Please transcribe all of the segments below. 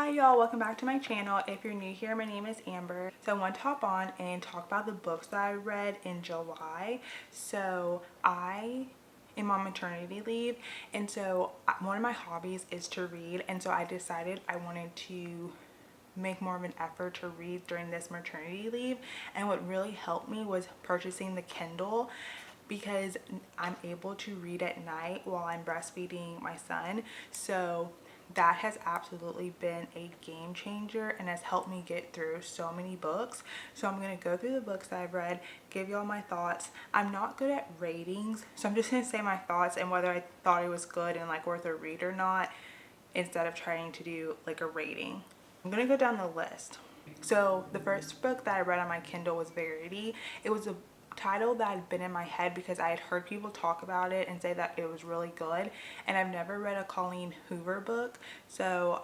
Hi y'all, welcome back to my channel. If you're new here, my name is Amber. So I want to hop on and talk about the books that I read in July. So I am on maternity leave, and so one of my hobbies is to read, and so I decided I wanted to make more of an effort to read during this maternity leave. And what really helped me was purchasing the Kindle, because I'm able to read at night while I'm breastfeeding my son. So that has absolutely been a game changer and has helped me get through so many books. So I'm going to go through the books that I've read, give y'all my thoughts. I'm not good at ratings, so I'm just going to say my thoughts and whether I thought it was good and like worth a read or not, instead of trying to do like a rating. I'm going to go down the list. So the first book that I read on my Kindle was Verity. It was a title that had been in my head because I had heard people talk about it and say that it was really good, and I've never read a Colleen Hoover book, so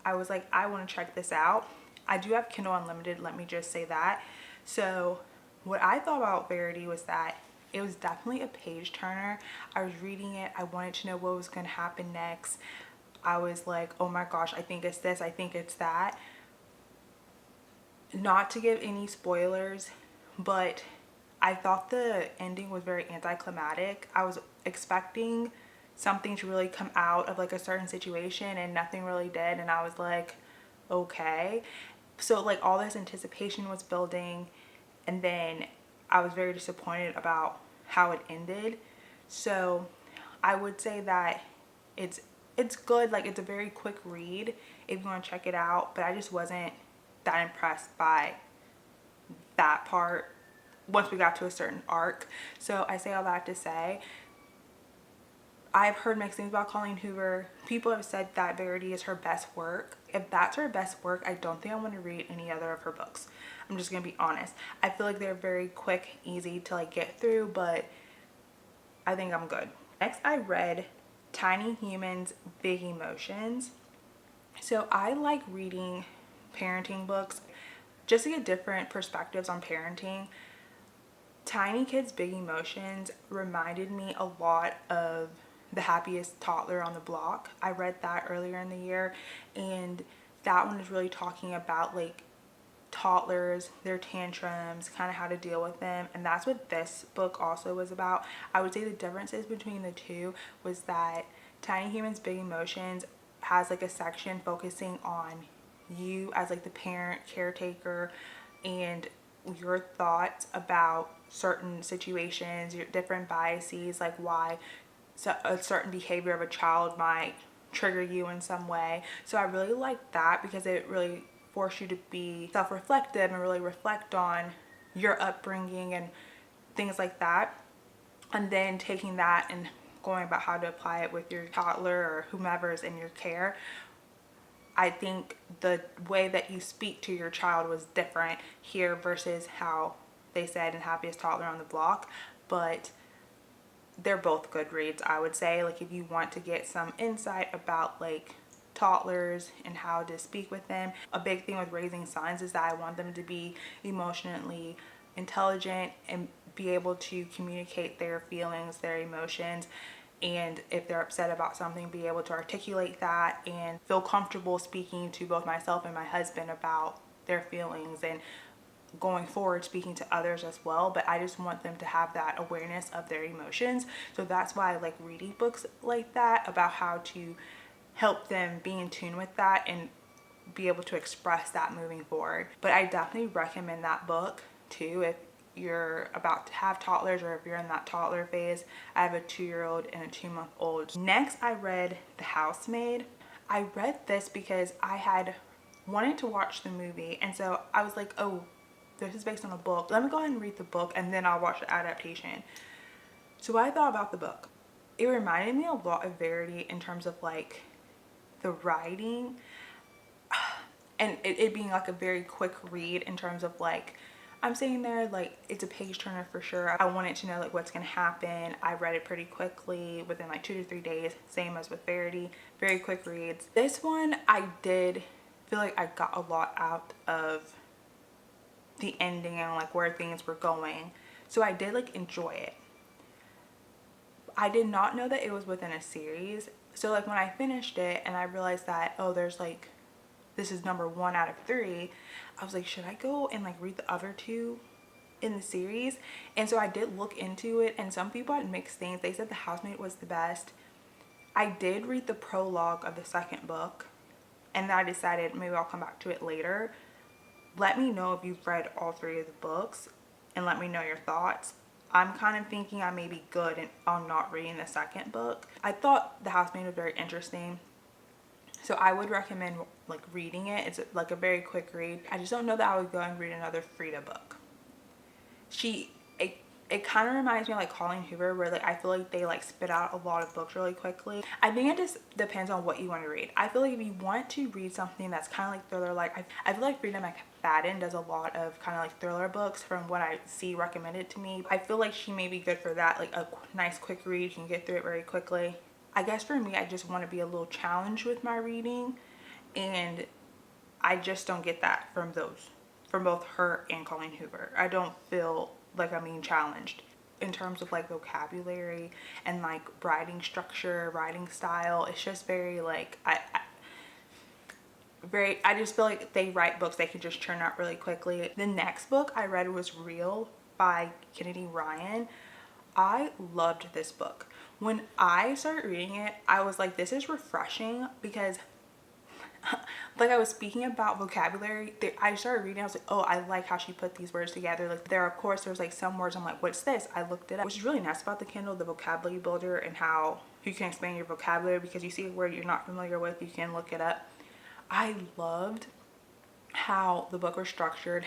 I was like, I want to check this out. I do have Kindle Unlimited, let me just say that. So what I thought about Verity was that it was definitely a page turner. I was reading it, I wanted to know what was going to happen next. I was like, oh my gosh, I think it's this, I think it's that. Not to give any spoilers, but I thought the ending was very anticlimactic. I was expecting something to really come out of like a certain situation and nothing really did, and I was like, okay. So like all this anticipation was building, and then I was very disappointed about how it ended. So I would say that it's good, like it's a very quick read if you want to check it out, but I just wasn't that impressed by that part once we got to a certain arc. So I say all that to say, I've heard mixed things about Colleen Hoover. People have said that Verity is her best work. If that's her best work, I don't think I want to read any other of her books. I'm just gonna be honest. I feel like they're very quick, easy to like get through, but I think I'm good. Next, I read Tiny Humans, Big Emotions. So I like reading parenting books just to get different perspectives on parenting. Tiny Kids, Big Emotions reminded me a lot of The Happiest Toddler on the Block. I read that earlier in the year, and that one is really talking about like toddlers, their tantrums, kind of how to deal with them, and that's what this book also was about. I would say the differences between the two was that Tiny Humans, Big Emotions has like a section focusing on you as like the parent, caretaker, and your thoughts about certain situations, your different biases, like why a certain behavior of a child might trigger you in some way. So I really like that because it really forced you to be self-reflective and really reflect on your upbringing and things like that, and then taking that and going about how to apply it with your toddler or whomever's in your care. I think the way that you speak to your child was different here versus how they said in Happiest Toddler on the Block, but they're both good reads, I would say. Like if you want to get some insight about like toddlers and how to speak with them. A big thing with raising sons is that I want them to be emotionally intelligent and be able to communicate their feelings, their emotions, and if they're upset about something, be able to articulate that and feel comfortable speaking to both myself and my husband about their feelings, and going forward speaking to others as well. But I just want them to have that awareness of their emotions. So that's why I like reading books like that about how to help them be in tune with that and be able to express that moving forward. But I definitely recommend that book too if you're about to have toddlers or if you're in that toddler phase. I have a 2-year-old and a 2-month-old. Next, I read The Housemaid. I read this because I had wanted to watch the movie, and so I was like, oh, this is based on a book. Let me go ahead and read the book and then I'll watch the adaptation. So what I thought about the book, it reminded me a lot of Verity in terms of like the writing and it being like a very quick read in terms of like, I'm sitting there like it's a page turner for sure. I wanted to know like what's gonna happen. I read it pretty quickly within like 2 to 3 days, same as with Verity. Very quick reads. This one I did feel like I got a lot out of the ending and like where things were going, so I did like enjoy it. I did not know that it was within a series, so like when I finished it and I realized that, oh, there's like this is number 1 out of 3. I was like, should I go and like read the other 2 in the series? And so I did look into it, and some people had mixed things. They said the Housemaid was the best. I did read the prologue of the second book, and then I decided maybe I'll come back to it later. Let me know if you've read all 3 of the books and let me know your thoughts. I'm kind of thinking I may be good on not reading the second book. I thought the Housemaid was very interesting, so I would recommend like reading it. It's like a very quick read. I just don't know that I would go and read another Freida book. It kind of reminds me of like Colleen Hoover, where like I feel like they like spit out a lot of books really quickly. I think it just depends on what you want to read. I feel like if you want to read something that's kind of like thriller, like I feel like Freida McFadden does a lot of kind of like thriller books from what I see recommended to me. I feel like she may be good for that, like a nice quick read. You can get through it very quickly. I guess for me, I just want to be a little challenged with my reading, and I just don't get that from both her and Colleen Hoover. I don't feel like I'm being challenged in terms of like vocabulary and like writing structure, writing style. It's just very like I just feel like they write books they can just churn out really quickly. The next book I read was Real by Kennedy Ryan. I loved this book. When I started reading it, I was like, this is refreshing, because like I was speaking about vocabulary, I started reading, I was like, oh, I like how she put these words together. Like there's like some words I'm like, what's this? I looked it up, which is really nice about the Kindle, the vocabulary builder, and how you can expand your vocabulary, because you see a word you're not familiar with, you can look it up. I loved how the book was structured.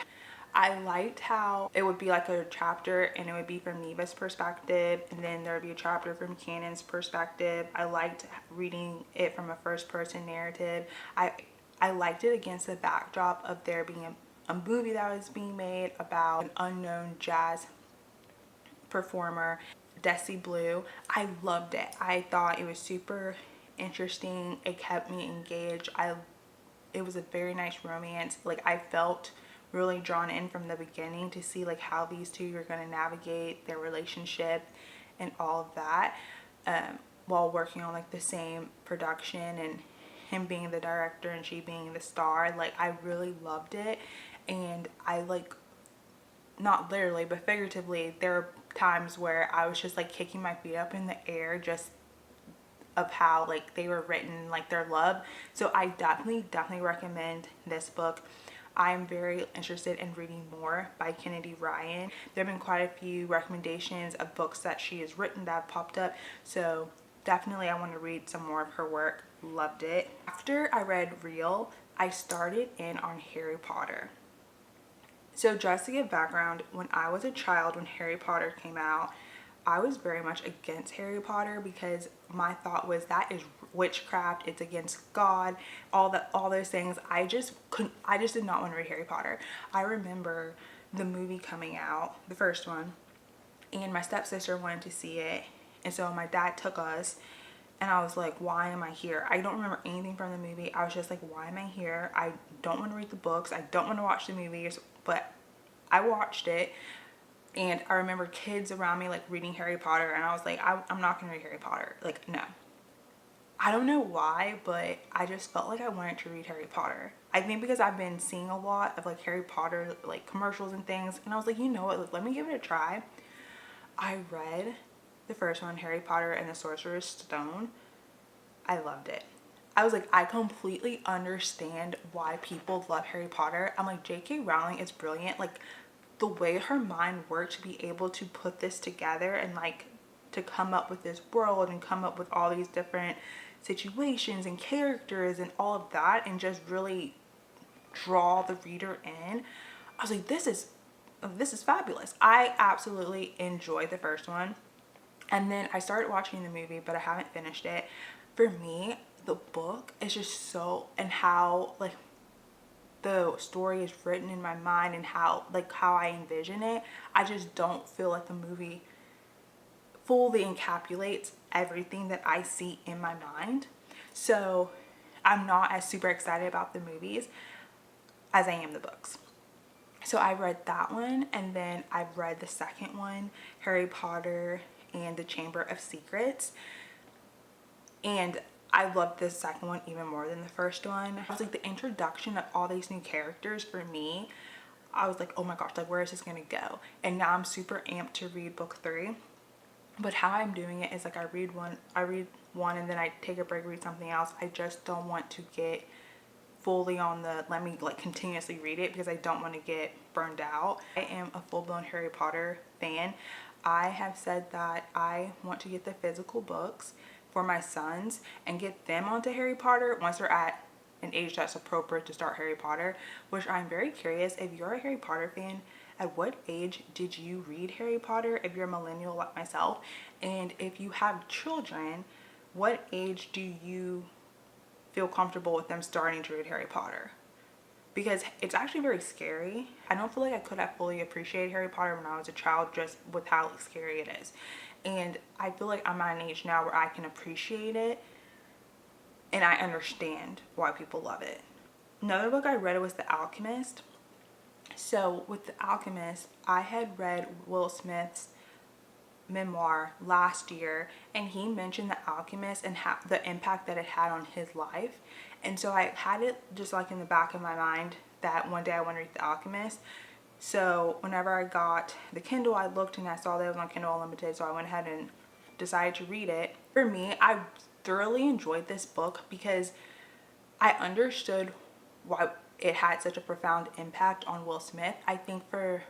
I liked how it would be like a chapter and it would be from Neva's perspective, and then there would be a chapter from Cannon's perspective. I liked reading it from a first person narrative. I liked it against the backdrop of there being a movie that was being made about an unknown jazz performer, Desi Blue. I loved it. I thought it was super interesting. It kept me engaged. It was a very nice romance. Like I felt really drawn in from the beginning to see like how these two are going to navigate their relationship and all of that, while working on like the same production, and him being the director and she being the star. Like I really loved it, and I like, not literally but figuratively, there were times where I was just like kicking my feet up in the air just of how like they were written, like their love. So I definitely recommend this book. I'm very interested in reading more by Kennedy Ryan. There have been quite a few recommendations of books that she has written that have popped up, so definitely I want to read some more of her work. Loved it. After I read Real, I started in on Harry Potter. So just to give background, when I was a child, when Harry Potter came out, I was very much against Harry Potter, because my thought was that is witchcraft, it's against God, all those things. I just did not want to read Harry Potter. I remember the movie coming out, the first one, and my stepsister wanted to see it, and so my dad took us, and I was like, why am I here? I don't remember anything from the movie. I was just like, why am I here? I don't want to read the books, I don't want to watch the movies, but I watched it. And I remember kids around me like reading Harry Potter, and I was like, I'm not gonna read Harry Potter. Like, no. I don't know why, but I just felt like I wanted to read Harry Potter. I think because I've been seeing a lot of like Harry Potter like commercials and things, and I was like, you know what, let me give it a try. I read the first one, Harry Potter and the Sorcerer's Stone. I loved it. I was like, I completely understand why people love Harry Potter. I'm like, J.K. Rowling is brilliant. Like, the way her mind worked to be able to put this together and like to come up with this world and come up with all these different situations and characters and all of that, and just really draw the reader in. I was like, this is fabulous. I absolutely enjoyed the first one, and then I started watching the movie, but I haven't finished it. For me, the book is just so, and how like the story is written in my mind and how I envision it, I just don't feel like the movie fully encapsulates everything that I see in my mind. So I'm not as super excited about the movies as I am the books. So I read that one, and then I've read the second one, Harry Potter and the Chamber of Secrets, and I loved the second one even more than the first one. I was like, the introduction of all these new characters for me, I was like, oh my gosh, like where is this gonna go? And now I'm super amped to read book 3. But how I'm doing it is like I read one and then I take a break, read something else. I just don't want to get fully on the let me like continuously read it because I don't want to get burned out. I am a full-blown Harry Potter fan. I have said that I want to get the physical books for my sons and get them onto Harry Potter once they're at an age that's appropriate to start Harry Potter, which I'm very curious if you're a Harry Potter fan, at what age did you read Harry Potter if you're a millennial like myself? And if you have children, what age do you feel comfortable with them starting to read Harry Potter? Because it's actually very scary. I don't feel like I could have fully appreciated Harry Potter when I was a child just with how scary it is. And I feel like I'm at an age now where I can appreciate it and I understand why people love it. Another book I read was The Alchemist. So with The Alchemist, I had read Will Smith's memoir last year and he mentioned The Alchemist and the impact that it had on his life. And so I had it just like in the back of my mind that one day I want to read The Alchemist. So whenever I got the Kindle, I looked and I saw that it was on Kindle Unlimited, so I went ahead and decided to read it. For me, I thoroughly enjoyed this book because I understood why it had such a profound impact on Will Smith. I think for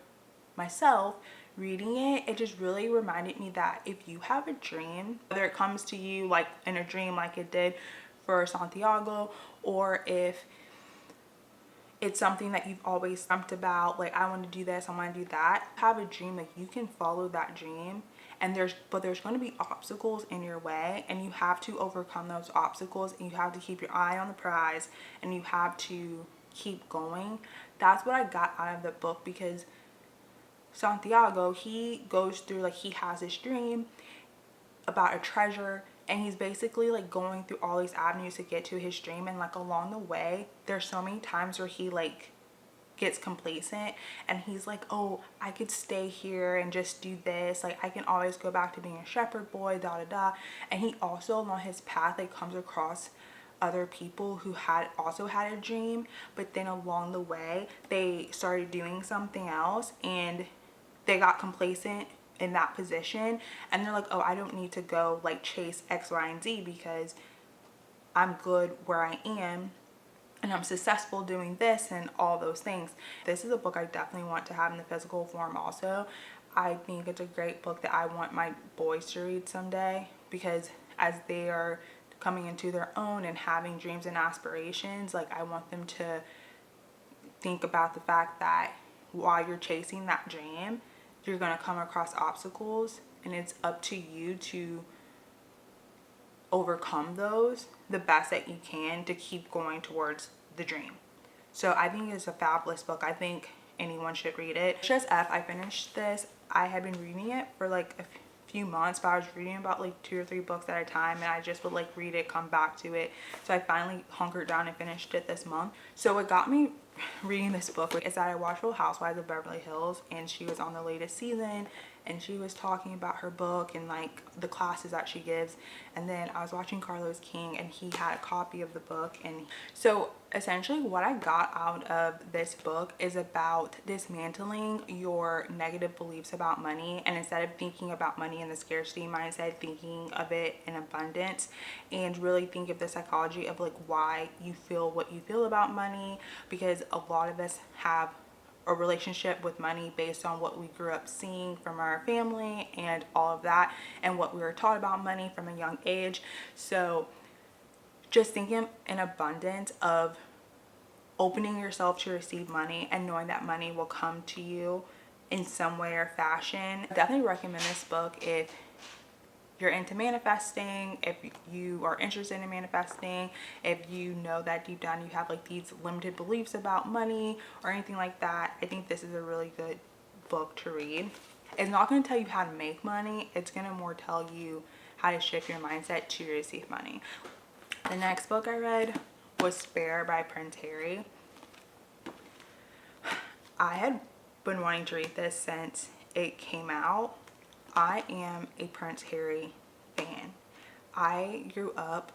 myself, reading it, it just really reminded me that if you have a dream, whether it comes to you like in a dream like it did for Santiago, or if it's something that you've always dreamt about, like I want to do this, I want to do that, have a dream, like you can follow that dream. And there's going to be obstacles in your way and you have to overcome those obstacles and you have to keep your eye on the prize and you have to keep going. That's what I got out of the book, because Santiago, he goes through, like he has this dream about a treasure and he's basically like going through all these avenues to get to his dream, and like along the way there's so many times where he like gets complacent and he's like, oh, I could stay here and just do this, like I can always go back to being a shepherd boy, da da da. And he also along his path like comes across other people who had also had a dream, but then along the way they started doing something else and they got complacent in that position and they're like, oh, I don't need to go like chase X, Y, and Z because I'm good where I am and I'm successful doing this and all those things. This is a book I definitely want to have in the physical form also. I think it's a great book that I want my boys to read someday, because as they are coming into their own and having dreams and aspirations, like I want them to think about the fact that while you're chasing that dream, you're going to come across obstacles and it's up to you to overcome those the best that you can to keep going towards the dream. So I think it's a fabulous book. I think anyone should read it. Just F, I finished this. I had been reading it for like a few months, but I was reading about like 2 or 3 books at a time and I just would like read it, come back to it. So I finally hunkered down and finished it this month. So what got me reading this book is that I watched Real Housewives of Beverly Hills and she was on the latest season and she was talking about her book and like the classes that she gives. And then I was watching Carlos King and he had a copy of the book. And so essentially what I got out of this book is about dismantling your negative beliefs about money, and instead of thinking about money in the scarcity mindset, thinking of it in abundance, and really think of the psychology of like why you feel what you feel about money, because a lot of us have a relationship with money based on what we grew up seeing from our family and all of that, and what we were taught about money from a young age. So just thinking in abundance of opening yourself to receive money and knowing that money will come to you in some way or fashion. I definitely recommend this book if you're into manifesting, if you are interested in manifesting, if you know that deep down you have like these limited beliefs about money or anything like that. I think this is a really good book to read. It's not going to tell you how to make money. It's going to more tell you how to shift your mindset to receive money. The next book I read was Spare by Prince Harry. I had been wanting to read this since it came out. I am a Prince Harry fan. I grew up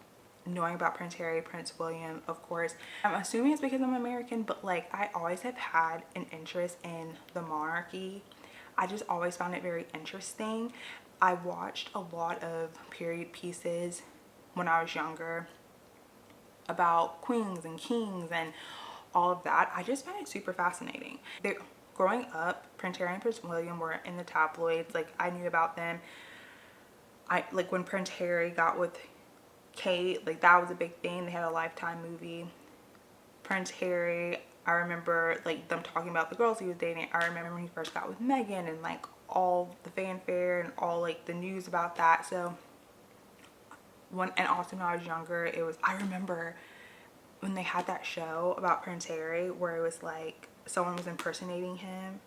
knowing about Prince Harry, Prince William, of course. I'm assuming it's because I'm American, but like I always have had an interest in the monarchy. I just always found it very interesting. I watched a lot of period pieces when I was younger about queens and kings and all of that. I just found it super fascinating. Growing up, Prince Harry and Prince William were in the tabloids. Like I knew about them. I like when Prince Harry got with Kate, like that was a big thing. They had a Lifetime movie. Prince Harry, I remember like them talking about the girls he was dating. I remember when he first got with Meghan and like all the fanfare and all like the news about that. So and also when I was younger, I remember when they had that show about Prince Harry where it was like someone was impersonating him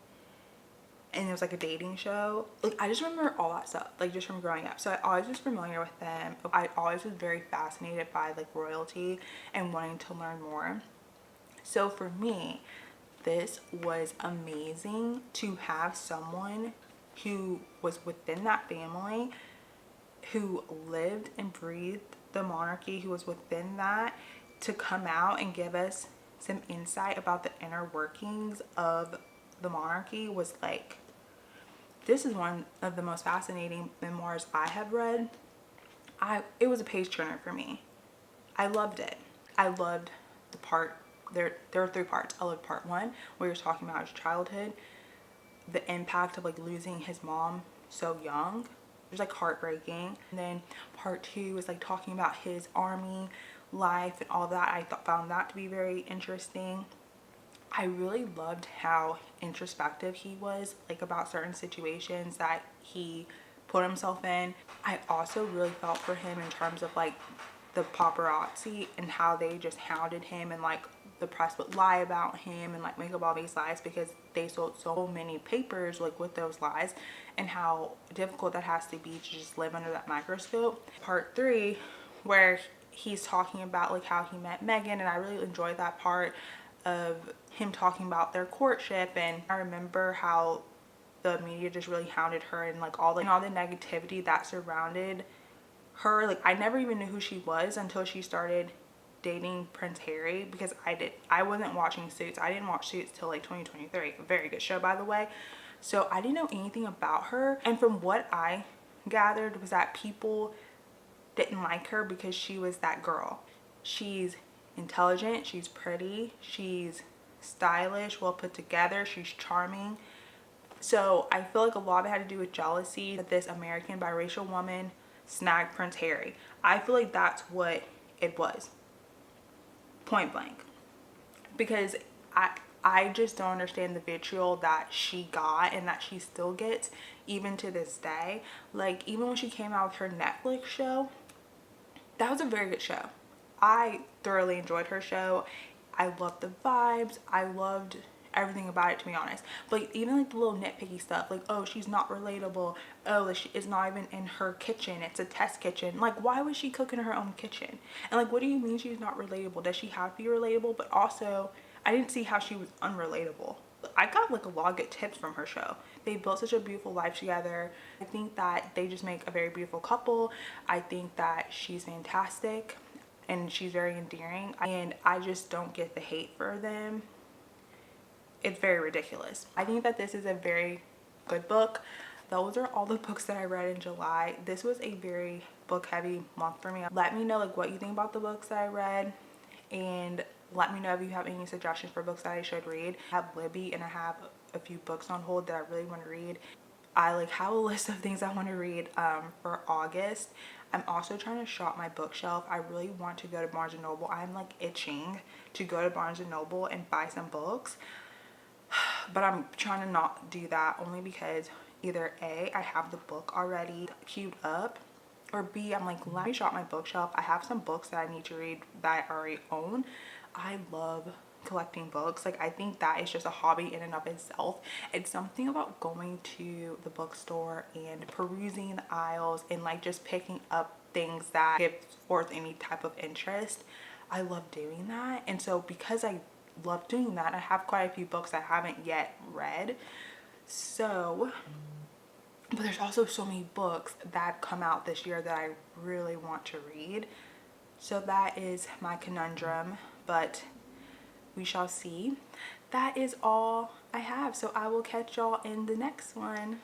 and it was like a dating show. Like I just remember all that stuff, like just from growing up. So I always was familiar with them. I always was very fascinated by like royalty and wanting to learn more. So for me, this was amazing to have someone who was within that family, who lived and breathed the monarchy, who was within that, to come out and give us some insight about the inner workings of the monarchy. Was like, this is one of the most fascinating memoirs I have read. It was a page turner for me. I loved it. I loved the part, there are 3 parts. I loved part 1 where you're talking about his childhood, the impact of like losing his mom so young. It was like heartbreaking. And then part 2 was like talking about his army life and all that. I found that to be very interesting. I really loved how introspective he was, like about certain situations that he put himself in. I also really felt for him in terms of like the paparazzi and how they just hounded him, and like the press would lie about him and like make up all these lies because they sold so many papers like with those lies, and how difficult that has to be to just live under that microscope. Part 3 where he's talking about like how he met Meghan, and I really enjoyed that part of him talking about their courtship. And I remember how the media just really hounded her and like all the negativity that surrounded her. Like I never even knew who she was until she started dating Prince Harry, because I wasn't watching Suits. I didn't watch Suits till like 2023. A very good show, by the way. So I didn't know anything about her, and from what I gathered was that people didn't like her because she was that girl. She's intelligent, she's pretty, she's stylish, well put together, she's charming. So I feel like a lot of it had to do with jealousy that this American biracial woman snagged Prince Harry. I feel like that's what it was, point blank, because I just don't understand the vitriol that she got and that she still gets even to this day. Like even when she came out with her Netflix show, that was a very good show. I thoroughly enjoyed her show. I loved the vibes. I loved everything about it, to be honest. But like, even like the little nitpicky stuff, like, oh, she's not relatable. Oh, it's not even in her kitchen. It's a test kitchen. Like, why was she cooking in her own kitchen? And like, what do you mean she's not relatable? Does she have to be relatable? But also, I didn't see how she was unrelatable. I got like a lot of good tips from her show. They built such a beautiful life together. I think that they just make a very beautiful couple. I think that she's fantastic and she's very endearing, and I just don't get the hate for them. It's very ridiculous. I think that this is a very good book. Those are all the books that I read in July. This was a very book heavy month for me. Let me know like what you think about the books that I read, and let me know if you have any suggestions for books that I should read. I have Libby and I have a few books on hold that I really want to read. I like have a list of things I want to read for August. I'm also trying to shop my bookshelf. I really want to go to Barnes & Noble. I'm like itching to go to Barnes & Noble and buy some books. But I'm trying to not do that only because either A, I have the book already queued up, or B, I'm like, let me shop my bookshelf. I have some books that I need to read that I already own. I love collecting books. Like I think that is just a hobby in and of itself. It's something about going to the bookstore and perusing the aisles and like just picking up things that give forth any type of interest. I love doing that, and so because I love doing that, I have quite a few books I haven't yet read. So, but there's also so many books that come out this year that I really want to read. So that is my conundrum, but we shall see. That is all I have. So I will catch y'all in the next one.